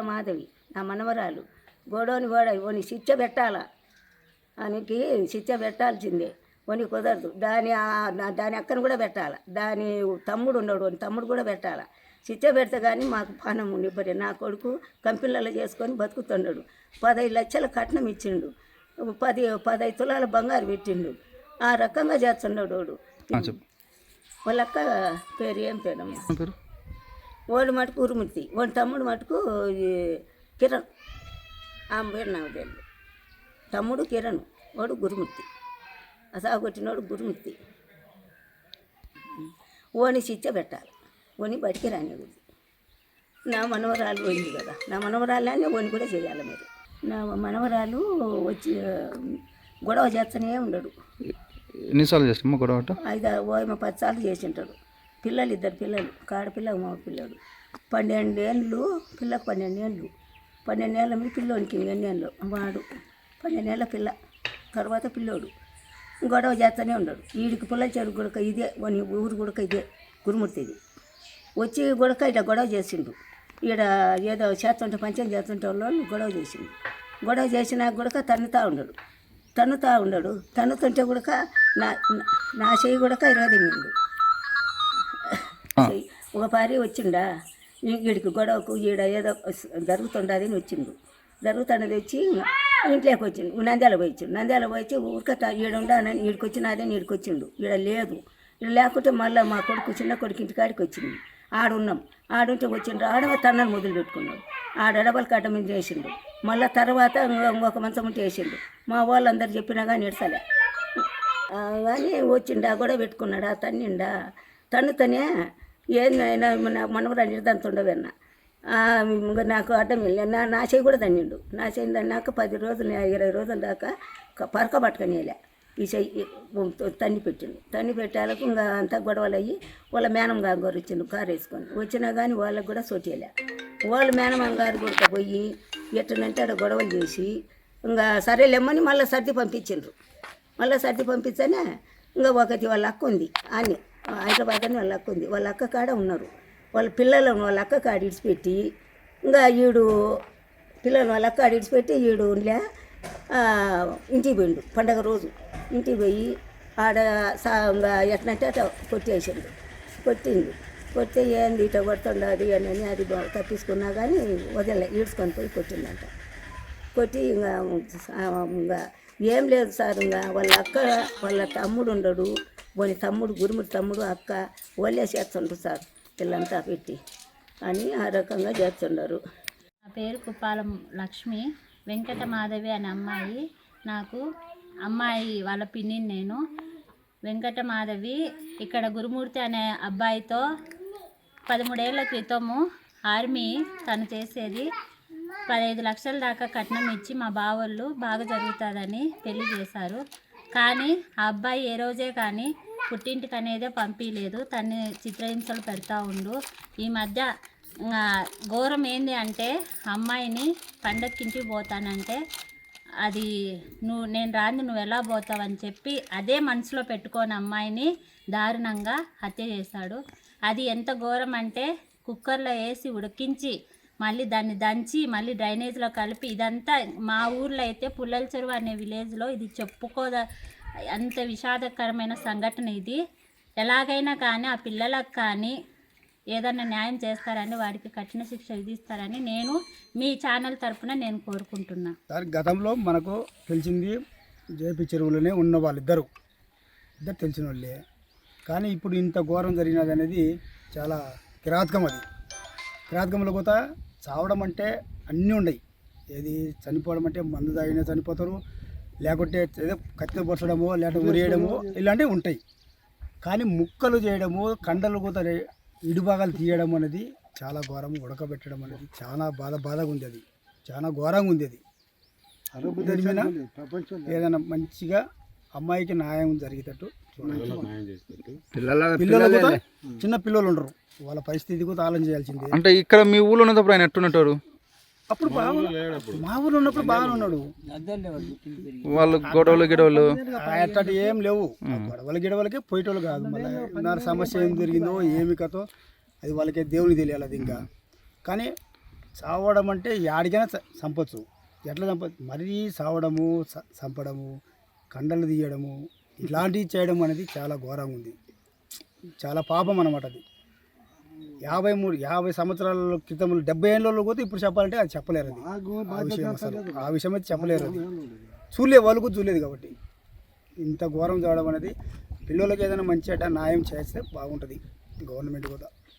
మాధవి నా మనవరాలు గోడోని ఓని శిక్ష పెట్టాలా ఆయనకి శిక్ష పెట్టాల్సిందే ఓని కుదరదు దాని అక్కను కూడా పెట్టాలి దాని తమ్ముడు ఉన్నాడు ఓని తమ్ముడు కూడా పెట్టాలి శిక్ష పెడితే కానీ మాకు పానం నిబ్బరి నా కొడుకు కంపెనీలలో చేసుకొని బతుకుతున్నాడు 15 లక్షల కట్నం ఇచ్చిండు 15 తులాల బంగారు పెట్టిండు ఆ రకంగా చేస్తున్నాడు వాడు వాళ్ళక్క పేరు ఏం పేరమ్మా ఓడి మటుకు ఉరుమూర్తి ఓడి తమ్ముడు మటుకు కిరణ్ ఆమె పేరు నాకు తెలియదు తమ్ముడు కిరణ్ వాడు గురుమూర్తి అసాగొట్టినోడు గురుమూర్తి ఓని శిక్ష పెట్టాలి ఓని బయటికి రానివ్వదు నా మనవరాలు పోయింది కదా నా మనవరాలని ఓని కూడా చేయాలి మీరు నా మనవరాలు వచ్చి గొడవ చేస్తూనే ఉండడు ఎన్నిసార్లు చేస్తామా గొడవ 10 సార్లు చేసి ఉంటాడు పిల్లలు 2 పిల్లలు కాడపిల్ల మగ పిల్లడు 12 ఏళ్ళు పిల్లకు 12 ఏళ్ళు 12 ఏళ్ళ మీ పిల్లోనికి ఎన్నేళ్ళు వాడు 12 ఏళ్ళ పిల్ల తర్వాత పిల్లోడు గొడవ చేస్తూనే ఉన్నాడు వీడికి పుల్ల చెరుకు గుడక ఇదే వాని ఊరు గుడక ఇదే గురుమూర్తిది వచ్చి గుడక ఇట్లా గొడవ చేసిండు ఈడ ఏదో చేస్తుంటే పంచం చేస్తుంటే వాళ్ళు గొడవ చేసిండు గొడవ చేసినా గుడక తన్నుతా ఉండడు తన్నుతుంటే గుడక నా చెయ్యి గుడక 20 తిండు ఒక పారి వచ్చిండా వీడికి గొడవకు ఈడ ఏదో జరుగుతుండది అని వచ్చిండు జరుగుతున్నది వచ్చి ఇంట్లోకి వచ్చిండు నంద్యాల పోయిండు ఊరిక ఈడ ఉండానని ఈడికి వచ్చినదే ఈడికి వచ్చిండు ఈడ లేదు ఈడ లేకుంటే మళ్ళీ మా కొడుకు చిన్న కొడుకు ఇంటికాడికి వచ్చింది ఆడున్నాం ఆడుంటే వచ్చిండు ఆడ తన్నలు మొదలు పెట్టుకున్నాడు ఆడబల కట్ట మీద చేసిండు మళ్ళీ తర్వాత ఇంకొక మంచం ఉంటే వేసిండు మా వాళ్ళందరూ చెప్పినా కానీ ఎడసలే కానీ వచ్చిండా కూడా పెట్టుకున్నాడా తన్నుతనే ఏందైనా మనవరాలు నిర్దంతుండవన్నా నాకు అడ్డం వెళ్ళి నా చేయి కూడా తన్నిండు నా చేయి తన్నాక 10 రోజులు 20 రోజుల దాకా పరక పట్టుకునేలే ఈ చెయ్యి తన్ని పెట్టిండు తన్ని పెట్టాలకు ఇంకా అంతా గొడవలు అయ్యి వాళ్ళ మేనమ్మ గారు వచ్చిండు కారు వేసుకొని వచ్చినా కానీ వాళ్ళకు కూడా సోటియలే వాళ్ళ మేనమ్మ గారు కూడా పోయి ఎట్టనంటే అక్కడ గొడవలు చేసి ఇంకా సరేలేమ్మని మళ్ళీ సర్ది పంపించిండ్రు మళ్ళీ సర్ది పంపించనే ఇంకా ఒకటి వాళ్ళ అక్క ఉంది అని హైదరాబాద్ అని వాళ్ళ అక్క ఉంది వాళ్ళ అక్క కాడ ఉన్నారు వాళ్ళ పిల్లలను వాళ్ళ అక్క కాడ ఇడిచిపెట్టి ఇంకా ఈడు పిల్లలు వాళ్ళ అక్క కాడ ఇడిచిపెట్టి ఈడు ఇంటికి పోయిండు పండగ రోజు ఇంటికి పోయి ఆడ ఇంకా ఎట్లంటే అట్లా కొడితే ఏంది ఇట్లా కొడుతుండదు అని అది తప్పించుకున్నా కానీ వదలే ఈడ్చుకొని పోయి కొట్టిందంట కొట్టి ఇంకా ఏం లేదు సార్ ఇంకా వాళ్ళ తమ్ముడు ఉండడు వాళ్ళ తమ్ముడు గురుముడి తమ్ముడు అక్క వాళ్ళే చేస్తుండ్రు సార్ పిల్లంతా పెట్టి అని ఆ రకంగా చేస్తున్నారు. నా పేరు కుప్పాలం లక్ష్మి. వెంకట మాధవి అనే నాకు అమ్మాయి వాళ్ళ పిన్నిని నేను. వెంకట మాధవి ఇక్కడ గురుమూర్తి అనే అబ్బాయితో 13 ఏళ్ల క్రితము ఆర్మీ తను చేసేది 15 లక్షల దాకా కట్నం ఇచ్చి మా బావోళ్ళు బాగా జరుగుతుందని పెళ్లి చేశారు. కానీ ఆ అబ్బాయి ఏ రోజే కానీ పుట్టింటికి అనేదే పంపించలేదు. తన్ని చిత్రహింసలు పెడతా ఉండు. ఈ మధ్య ఘోరం ఏంది అంటే అమ్మాయిని పండక్కింటికి పోతానంటే అది నేను రాంది నువ్వు ఎలా పోతావని చెప్పి అదే మనసులో పెట్టుకొని అమ్మాయిని దారుణంగా హత్య చేశాడు. అది ఎంత ఘోరం అంటే కుక్కర్లో వేసి ఉడికించి మళ్ళీ దాన్ని దంచి మళ్ళీ డ్రైనేజ్లో కలిపి ఇదంతా మా ఊర్లో అయితే పుల్లల చెరువు అనే విలేజ్లో ఇది అంత విషాదకరమైన సంఘటన ఇది. ఎలాగైనా కానీ ఆ పిల్లలకు కానీ ఏదన్నా న్యాయం చేస్తారని వాడికి కఠిన శిక్ష విధిస్తారని నేను మీ ఛానల్ తరఫున నేను కోరుకుంటున్నా. గతంలో మనకు తెలిసింది జేపీ చెరువులోనే ఉన్న వాళ్ళిద్దరు తెలిసిన వాళ్ళే. కానీ ఇప్పుడు ఇంత ఘోరం జరిగినది అనేది చాలా కిరాతకం. అది కిరాతకంలో కూడా చావడం అంటే అన్నీ ఉన్నాయి. ఏది చనిపోవడం అంటే మందు తాగినా చనిపోతారు, లేకుంటే ఏదో కత్తి పొరచడమో లేకపోతే ఉరేయడమో ఇలాంటివి ఉంటాయి. కానీ ముక్కలు చేయడము, కండలు కూడా ఇడుభాగాలు తీయడం అనేది చాలా ఘోరం. ఉడకబెట్టడం అనేది చాలా బాధగా ఉంది. అది చాలా ఘోరంగా ఉంది. అది దాని మీద ఏదైనా మంచిగా అమ్మాయికి న్యాయం జరిగేటట్టు పిల్లలు కూడా చిన్న పిల్లలు ఉండరు, వాళ్ళ పరిస్థితి కూడా ఆలోచన చేయాల్సిందే. అంటే ఇక్కడ మీ ఊళ్ళో ఉన్నప్పుడు ఆయన ఎట్టున్నట్టారు? అప్పుడు మా ఊరు ఉన్నప్పుడు బాగానే ఉన్నాడు. వాళ్ళు గొడవలు అట్లాంటి ఏం లేవు. గొడవలకి పోయేటోళ్ళు కాదు. మళ్ళీ సమస్య ఏం జరిగిందో ఏమి కథో అది వాళ్ళకే దేవునికి తెలియాలి. అది ఇంకా కానీ చావడం అంటే యాడికైనా చంపొచ్చు. ఎట్లా మరీ చావడము, చంపడము, కండలు తీయడము ఇట్లాంటివి చేయడం అనేది చాలా ఘోరంగా ఉంది. చాలా పాపం అన్నమాట అది. 50 సంవత్సరాల క్రితం 70 ఏళ్ళలో పోతే ఇప్పుడు చెప్పాలంటే అది చెప్పలేరు. అది ఆ విషయం అయితే చెప్పలేరు. అది వాళ్ళు కూడా చూడలేదు కాబట్టి ఇంత ఘోరం చేయడం అనేది పిల్లలకి ఏదైనా మంచి న్యాయం చేస్తే బాగుంటుంది గవర్నమెంట్ కూడా.